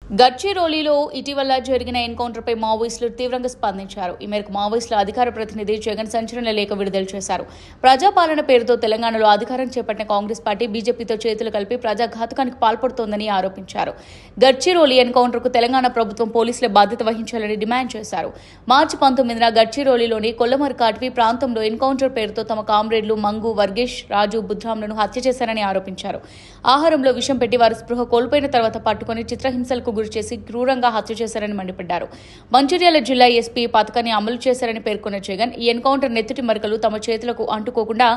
గడ్చిరోలిలో ఇటీవల జరిగిన ఎన్కౌంటర్పై మావోయిస్టులు తీవ్రంగా స్పందించారు. ఈ మేరకు మావోయిస్టుల అధికార ప్రతినిధి జగన్ సంచలన లేఖ విడుదల చేశారు. ప్రజాపాలన పేరుతో తెలంగాణలో అధికారం చేపట్టిన కాంగ్రెస్ పార్టీ బీజేపీతో చేతులు కలిపి ప్రజాఘాతకానికి పాల్పడుతోందని ఆరోపించారు. గడ్చిరోలి ఎన్కౌంటర్కు తెలంగాణ ప్రభుత్వం పోలీసులే బాధ్యత వహించాలని డిమాండ్ చేశారు. మార్చి 19న గడ్చిరోలిలోని కొల్లమర్కాట్వి ప్రాంతంలో ఎన్కౌంటర్ పేరుతో తమ కామ్రేడ్లు మంగు, వర్గేష్, రాజు, బుద్రాంలను హత్య చేశారని ఆరోపించారు. ఆహారంలో విషం పెట్టి వారు స్పృహ కోల్పోయిన తర్వాత పట్టుకుని చిత్రహింసలకు గురిచేసి క్రూరంగా హత్య చేశారని మండిపడ్డారు. మంచిర్యాల జిల్లా ఎస్పీ పథకాన్ని అమలు చేశారని పేర్కొన్న జగన్ ఈ ఎన్కౌంటర్ నెత్తుటి మరకలు తమ చేతులకు అంటుకోకుండా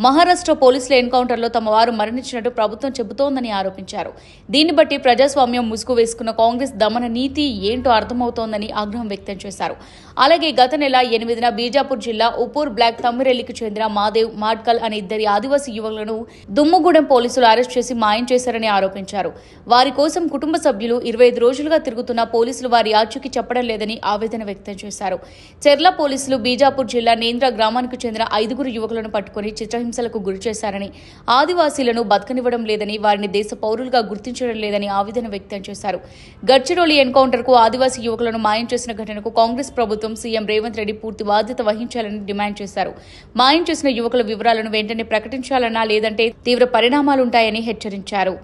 మహారాష్ట్ర పోలీసుల ఎన్కౌంటర్లో తమ వారు మరణించినట్టు ప్రభుత్వం చెబుతోందని ఆరోపించారు. దీన్ని బట్టి ప్రజాస్వామ్యం ముసుగు వేసుకున్న కాంగ్రెస్ దమన నీతి ఏంటో అర్థమవుతోందని ఆగ్రహం వ్యక్తం చేశారు. అలాగే గత నెల 8న బీజాపూర్ జిల్లా ఉపూర్ బ్లాక్ తమ్మిరెల్లికి చెందిన మాదేవ్, మాడ్కల్ అనే ఇద్దరి ఆదివాసీ యువకులను దుమ్ముగూడెం పోలీసులు అరెస్ట్ చేసి మాయం చేశారని ఆరోపించారు. వారి కోసం కుటుంబ సభ్యులు 25 రోజులుగా తిరుగుతున్న పోలీసులు వారి ఆచూకీ చెప్పడం లేదని ఆవేదన వ్యక్తం చేశారు. చెర్ల పోలీసులు బీజాపూర్ జిల్లా నేంద్ర గ్రామానికి చెందిన 5 యువకులను పట్టుకుని చిత్రహింసలకు గురిచేశారని, ఆదివాసీలను బతకనివ్వడం లేదని, వారిని దేశ పౌరులుగా గుర్తించడం లేదని ఆవేదన వ్యక్తం చేశారు. గడ్చిరోలి ఎన్కౌంటర్ కు ఆదివాసీ యువకులను మాయం చేసిన ఘటనకు కాంగ్రెస్ ప్రభుత్వం, సీఎం రేవంత్ రెడ్డి పూర్తి బాధ్యత వహించాలని డిమాండ్ చేశారు. మాయం చేసిన యువకుల వివరాలను వెంటనే ప్రకటించాలన్నా లేదంటే తీవ్ర పరిణామాలుంటాయని హెచ్చరించారు.